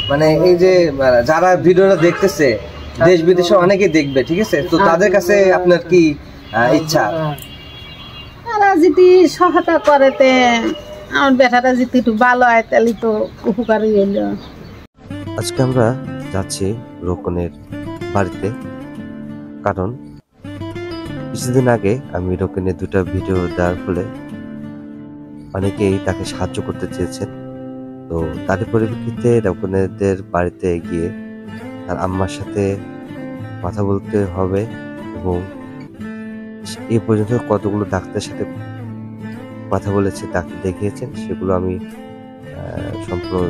মানে এই যে যারা ভিডিওটা দেখতেছে দেশ বিদেশে অনেকেই দেখবে, ঠিক আছে, তো তাদের কাছে আপনার কি ইচ্ছা? তারা যদি সহায়তা করেতে আমার বেটাটা যদি একটু ভালো হয় তাহলে তো উপকারই হইল। আজকে আমরা যাচ্ছি রোকনের বাড়িতে, কারণ কিছুদিন আগে আমি রোকনের 2টা ভিডিও দেওয়ার ফলে অনেকেই তাকে সাহায্য করতে চেয়েছেন। তো তারই পরিপ্রেক্ষিতে রোকনেদের বাড়িতে গিয়ে তার আম্মার সাথে কথা বলতে হবে এবং এই পর্যন্ত কতগুলো ডাক্তারের সাথে কথা বলেছে, ডাক্তার দেখিয়েছেন, সেগুলো আমি সম্পূর্ণ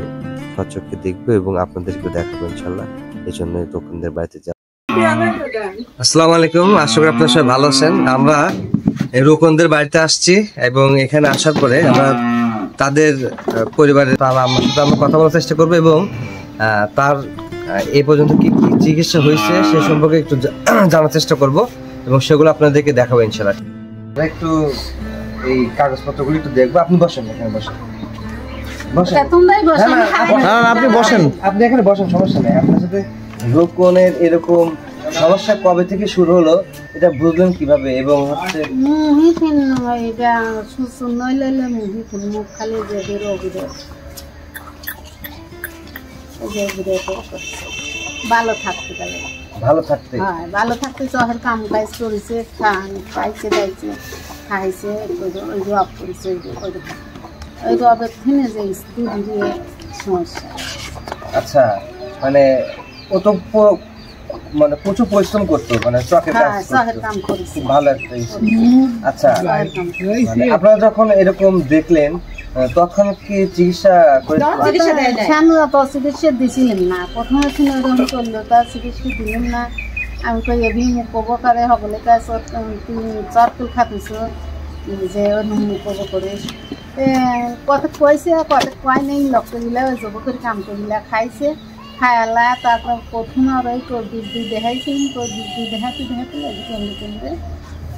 সচক্ষে দেখবো এবং আপনাদেরকে দেখাবো ইনশাল্লাহ। এই জন্য রোকনদের বাড়িতে যাব। আসসালামু আলাইকুম, আশা করি আপনারা সবাই ভালো আছেন। আমরা রোকনদের বাড়িতে আসছি এবং এখানে আসার পরে আমরা তাদের পরিবারের আমার সাথে আমরা কথা বলার চেষ্টা করবো এবং তার এই পর্যন্ত কি কি চিকিৎসা হয়েছে সে সম্পর্কে একটু জানার চেষ্টা করব এবং সেগুলো আপনাদেরকে দেখাবো ইনশাল্লাহ। একটু এই কাগজপত্রগুলো একটু দেখবো। আপনি বসেন, এখানে বসেন, আপনি বসেন, আপনি এখানে বসেন, সমস্যা নেই। আপনার সাথে রোকনের এরকম সমস্যা কবে থেকে শুরু হলো এটা বুঝলেন কিভাবে? এবং হচ্ছে ভালো থাকতে গেলে ভালো থাকতে শহর কাম কাজ করেছে, খাইছে দাইছে, খাইছে, ওই জব করেছে, ওই জবের থেকে যে স্কুল দিয়ে সমস্যা। আচ্ছা, মানে ও তো মানে প্রচুর পরিশ্রম করতো, মানে চকের কাম করেছে, ভালো একটা। আচ্ছা, মানে আপনারা যখন এরকম দেখলেন তখন কি চিকিৎসা চিকিৎসা দিছিলেন না? প্রথমে ছিল এরকম করলো, তার চিকিৎসা দিলেন না। আমি কই এবি মুখ উপকারে সকলে তুমি চরকুল খাতেছ যে মুখ করে কত কইছে, কত কয় নেই, লক্ষ্য দিলা ওই জব করে কাম করিলা, খাইছে, খায়ালা। তারপর প্রথমে আর ওই কোভিড দেখাইছিলেন, কোভিড দেখাতে দেখাতে কেন্দ্রে কেন্দ্রে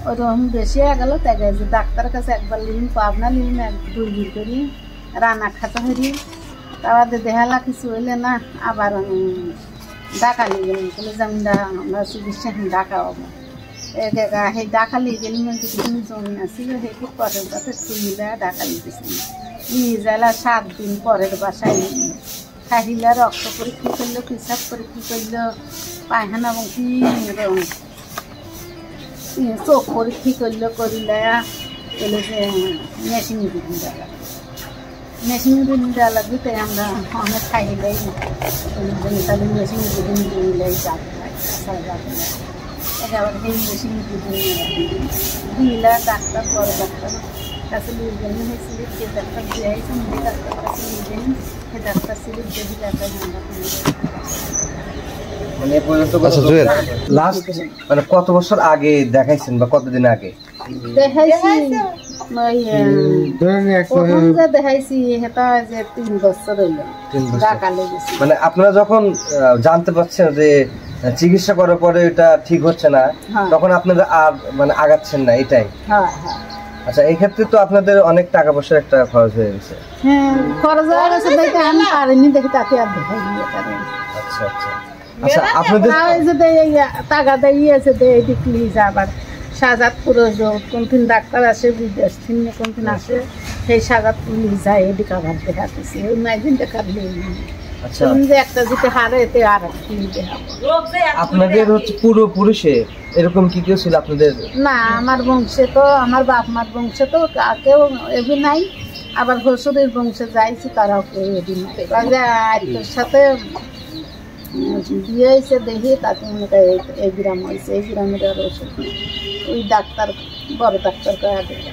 ওরকম বেশি হয়ে গেল। তাই যে ডাক্তারের কাছে একবার নিলেন, পাবনা নিলেন, 2 দিন করি রান্না খাতে হরি, তারপর দেখালা কিছু হইলে না, আবার ডাকা নিয়ে গেলেন, বলে যে আমরা চিকিৎসা ডাকা হবো। সেই ডাকা নিয়ে গেলেন, কিছুদিন জমি আসছিল, সেই পরের বাসে খুলিলা ডাকা নিয়েছিল, নিয়ে যাইলা 7 দিন পরের বাসায় নিয়ে খাইলা, রক্ত পরীক্ষা করলো, পেশাব পরীক্ষা করলো, পায়খানা বংশী চোখ পরীক্ষা করলো, করিলা বলে যে মেশিন দিন দেওয়া, মেশিন দিন দেওয়া লাগবে। তাই আমরা অনেক খাইলাই তাহলে মেশিন দিন দিলাই যাবে এবার সেই মেশিন দিলা। ডাক্তার বড় ডাক্তার কাছে নিয়ে গেলেন, হয়েছিল যে ডাক্তার দিয়ে আইসে নিজে ডাক্তার কাছে নিয়ে গেলেন, সে ডাক্তার ছিল যদি ডাক্তার মানে কত বছর আগে দেখাইছেন বা কতদিন আগে দেখাইছি? সেটা যে 3 বছর হইল ডাকা লেগেছে। মানে আপনারা যখন জানতে পারছেন যে চিকিৎসা করার পরে এটা ঠিক হচ্ছে না, তখন আপনারা আর মানে আগাচ্ছেন না, এটাই? আচ্ছা, এই ক্ষেত্রে তো আপনাদের অনেক টাকা পয়সার একটা খরচ হয়ে গেছে। হ্যাঁ, খরচ হয়ে গেছে, দেখে আমি পারিনি, দেখি তাতে আর দেখাই নিয়ে পারে। আচ্ছা আচ্ছা আচ্ছা, আপনাদের টাকা দিয়েছে দেখলি আবার শাহজাদপুর কোনদিন ডাক্তার আসে, বিদেশ থেকে কোনদিন আসে, সেই শাহজাদপুর নিয়ে যায়, এদিকে আবার দেখাতেছি, ওই মাইদিন দেখার একটা যেতে হারে এতে আর আপনাদের হচ্ছে পূর্বপুরুষে এরকম কি কেউ ছিল আপনাদের? না, আমার বংশে তো, আমার বাপ মার বংশে তো কেউ এবি নাই, আবার শ্বশুরের বংশে যাইছি, তারাও কেউ এবি নাই। আরেকটার সাথে বিয়ে হয়েছে দেখি, তাতে মনে করে এই গ্রাম হয়েছে, এই গ্রামের আর ওষুধ ওই ডাক্তার বড় ডাক্তার কয়া দেবে।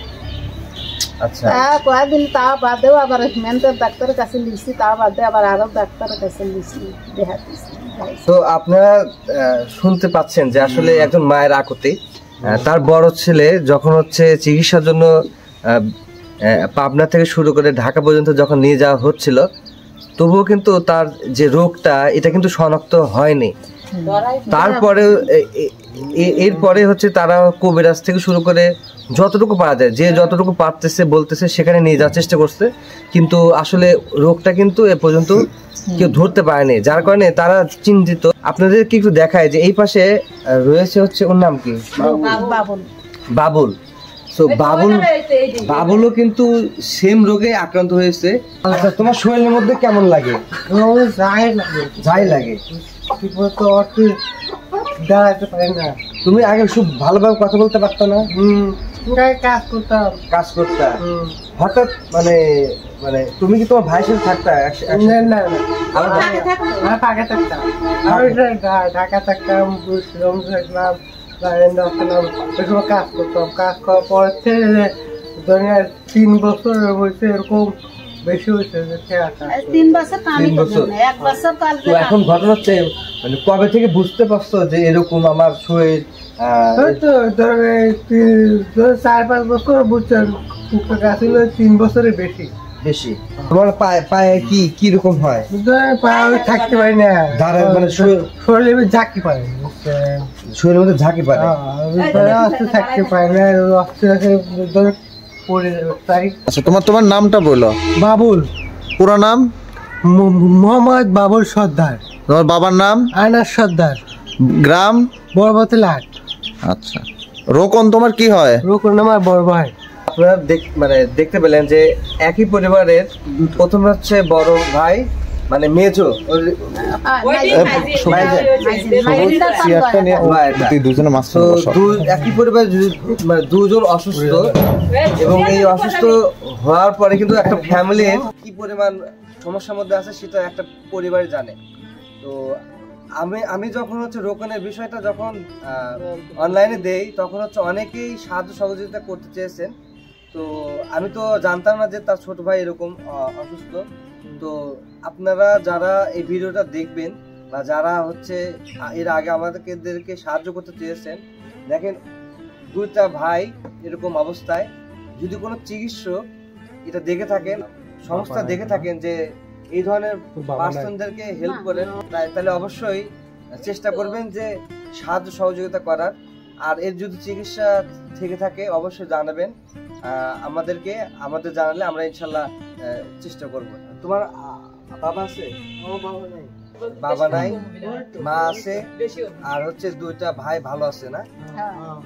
আচ্ছা, কয়া দিন তা বাদেও আবার মেন্টাল ডাক্তারের কাছে লিখছি, তা বাদে আবার আরো ডাক্তারের কাছে লিখছি, দেখাতেছি। তো আপনারা শুনতে পাচ্ছেন যে আসলে একজন মায়ের আকুতি, তার বড় ছেলে যখন হচ্ছে চিকিৎসার জন্য পাবনা থেকে শুরু করে ঢাকা পর্যন্ত যখন নিয়ে যাওয়া হচ্ছিল, তবুও কিন্তু তার যে রোগটা এটা কিন্তু শনাক্ত হয়নি। তারপরে এরপরে হচ্ছে তারা কবিরাজ থেকে শুরু করে যতটুকু পারা যায়, যে যতটুকু পারতেছে বলতেছে সেখানে নিয়ে যাওয়ার চেষ্টা করছে, কিন্তু আসলে রোগটা কিন্তু এ পর্যন্ত কেউ ধরতে পারেনি, যার কারণে তারা চিন্তিত। আপনাদের কি একটু দেখায় যে এই পাশে রয়েছে হচ্ছে ওর নাম কি, বাবুল। সো বাবুলও কিন্তু সেম রোগে আক্রান্ত হয়েছে। আচ্ছা, তোমার শরীরের মধ্যে কেমন লাগে? যাই লাগে। তুমি আগে খুব ভালোভাবে কথা বলতে পারতো না? কাজ করতাম। হঠাৎ মানে মানে তুমি কি তোমার ভাইয়ের সাথে থাকতা? ঢাকা থাকতাম, কাজ করতাম। কাজ করার পর 3 বছর হয়েছে, এরকম বেশি হয়েছে। 3 বছর কামই করলাম না, 1 বছর কাজ। তো এখন ঘটনা হচ্ছে মানে কবে থেকে বুঝতে পারছো যে এরকম আমার শরীর? 4-5 বছর বুঝছেন, 3 বছরের বেশি। তোমার পায়ে কি রকম হয়? পায়ে থাকতে পারি না, মানে শরীরে ঝাঁকি পারে, শরীরের মধ্যে ঝাঁকি পারে, থাকতে পারে না। আচ্ছা, তোমার নামটা বলো। বাবুল। পুরো নাম? মোহাম্মদ বাবুল সর্দার। তোমার বাবার নাম? আনাস সর্দার। গ্রাম? বড়বতি লাট। আচ্ছা, রোকন তোমার কি হয়? রোকন আমার বড় ভাই। আপনারা মানে দেখতে পেলেন যে একই পরিবারের প্রথম হচ্ছে বড় ভাই মানে মেজো, একই পরিবার মানে দুজন অসুস্থ, এবং এই অসুস্থ হওয়ার পরে কিন্তু একটা ফ্যামিলির কি পরিমাণ সমস্যার মধ্যে আছে সেটা একটা পরিবার জানে। তো আমি যখন হচ্ছে রোকনের বিষয়টা যখন অনলাইনে দেই, তখন হচ্ছে অনেকেই সাহায্য সহযোগিতা করতে চেয়েছেন। তো আমি তো জানতাম না যে তার ছোট ভাই এরকম অসুস্থ। তো আপনারা যারা এই ভিডিওটা দেখবেন বা যারা হচ্ছে এর আগে আমাদেরকে সাহায্য করতে চেয়েছেন, দেখেন 2টা ভাই এরকম অবস্থায়, যদি কোনো চিকিৎসক এটা দেখে থাকেন, সংস্থা দেখে থাকেন যে এই ধরনের পার্সনদেরকে হেল্প করেন, তাহলে অবশ্যই চেষ্টা করবেন যে সাহায্য সহযোগিতা করার। আর এর যদি চিকিৎসা থেকে থাকে অবশ্যই জানাবেন আমাদের জানালে আমরা ইনশাল্লাহ চেষ্টা করব। তোমার বাবা আছে? বাবা নাই, মা আছে, আর হচ্ছে 2টা ভাই ভালো আছে না?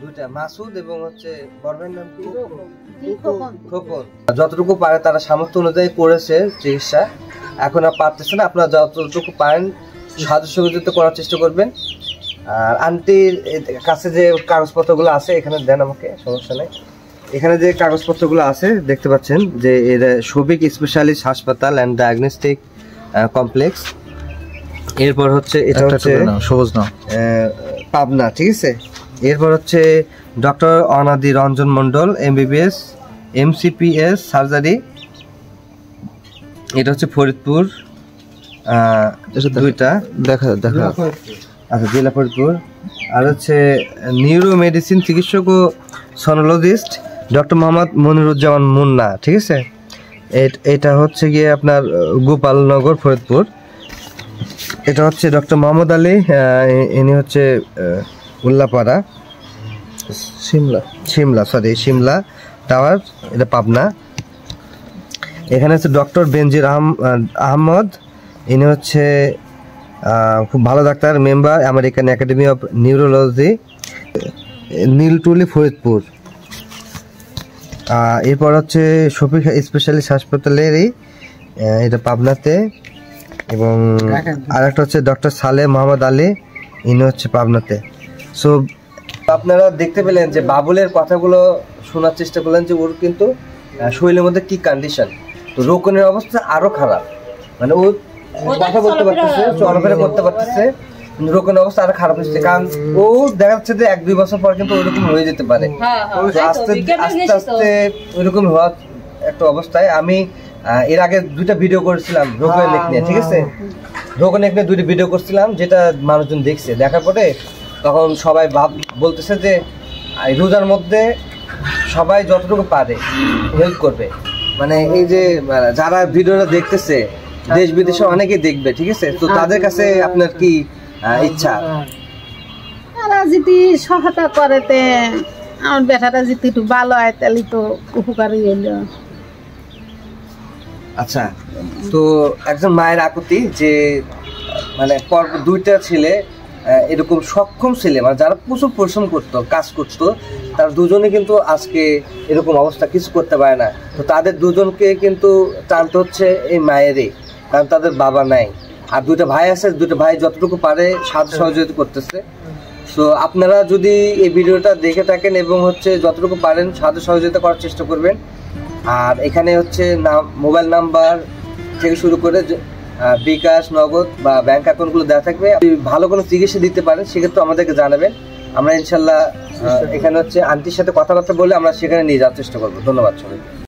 2টা, মাসুদ এবং হচ্ছে বড় ভাইয়ের নাম কি? খোকন। যতটুকু পারে তারা সামর্থ্য অনুযায়ী করেছে চিকিৎসা, এখন আর পারতেছে না। আপনারা যতটুকু পারেন সাহায্য সহযোগিতা করার চেষ্টা করবেন। আর আন্টির কাছে যে কাগজপত্রগুলো আছে এখানে দেন আমাকে, সমস্যা নেই। এখানে যে কাগজপত্রগুলো আছে দেখতে পাচ্ছেন যে এর শফিক স্পেশালিস্ট হাসপাতাল অ্যান্ড ডায়াগনস্টিক কমপ্লেক্স। এরপর হচ্ছে এটা হচ্ছে পাবনা, ঠিক আছে। এরপর হচ্ছে ডক্টর অনাদি Ranjan Mondal MBBS MCPS surgery, এটা হচ্ছে ফরিদপুর। 2টা দেখা আচ্ছা, জেলা ফরিদপুর। আর হচ্ছে নিউরো মেডিসিন চিকিৎসক ও সনোলজিস্ট ডক্টর মোহাম্মদ মনিরুজ্জামান মুন্না, ঠিক আছে। এটা হচ্ছে গিয়ে আপনার গোপালনগর ফরিদপুর। এটা হচ্ছে ডক্টর মোহাম্মদ আলী, ইনি হচ্ছে উল্লাপাড়া সিমলা টাওয়ার, এটা পাবনা। এখানে হচ্ছে ডক্টর বেনজির আহমদ, ইনি হচ্ছে খুব ভালো doctor, member American academy of neurology, Niltuli Faridpur. এরপর হচ্ছে শফিক স্পেশালিস্ট হাসপাতালেরই, এটা পাবনাতে। এবং আরেকটা হচ্ছে ডক্টর সালেহ মোহাম্মদ আলী, ইনি হচ্ছে পাবনাতে। সো আপনারা দেখতে পেলেন যে বাবুলের কথাগুলো শোনার চেষ্টা করলেন যে ওর কিন্তু শরীরের মধ্যে কি কন্ডিশন। তো রোকনের অবস্থা আরো খারাপ, মানে ও কথা বলতে পারতেছে, চলাফেরা করতে পারতেছে, রোকনের অবস্থা আরো খারাপ হচ্ছে, কারণ ও দেখা যাচ্ছে যে 1-2 বছর পর কিন্তু ওইরকম হয়ে যেতে পারে। আস্তে আস্তে ওইরকম হওয়ার একটা অবস্থায় আমি এর আগে 2টা ভিডিও করেছিলাম রোকনের নেক নিয়ে, ঠিক আছে। রোকনের নেক নিয়ে 2টি ভিডিও করছিলাম, যেটা মানুষজন দেখছে, দেখার পরে তখন সবাই বলতেছে যে রোজার মধ্যে সবাই যতটুকু পারে হেল্প করবে। মানে এই যে যারা ভিডিওটা দেখতেছে দেশ বিদেশে অনেকেই দেখবে, ঠিক আছে। তো তাদের কাছে আপনার কি ইচ্ছা? ওনারা যদি সহায়তা করেতে আমার বেটাটা যদি একটু ভালো হয় তাহলে তো উপকারই হইল। আচ্ছা, তো একজন মায়ের আকুতি যে মানে পর দুইটা ছেলে এরকম সক্ষম ছেলে মানে যারা প্রচুর পরিশ্রম করতো, কাজ করতো, তার দুজনে কিন্তু আজকে এরকম অবস্থা, কিছু করতে পারে না। তো তাদের দুজনকে কিন্তু টানতে হচ্ছে এই মায়েরই, কারণ তাদের বাবা নাই। আর দুইটা ভাই আছে, দুইটা ভাই যতটুকু পারে সাহায্য সহযোগিতা করতেছে। তো আপনারা যদি এই ভিডিওটা দেখে থাকেন এবং হচ্ছে যতটুকু পারেন সাহায্য সহযোগিতা করার চেষ্টা করবেন। আর এখানে হচ্ছে মোবাইল নাম্বার থেকে শুরু করে বিকাশ, নগদ বা ব্যাংক অ্যাকাউন্টগুলো দেওয়া থাকবে। যদি ভালো কোনো চিকিৎসা দিতে পারেন সেক্ষেত্রে আমাদেরকে জানাবেন। আমরা ইনশাল্লাহ এখানে হচ্ছে আন্টির সাথে কথাবার্তা বলে আমরা সেখানে নিয়ে যাওয়ার চেষ্টা করবো। ধন্যবাদ সবাই।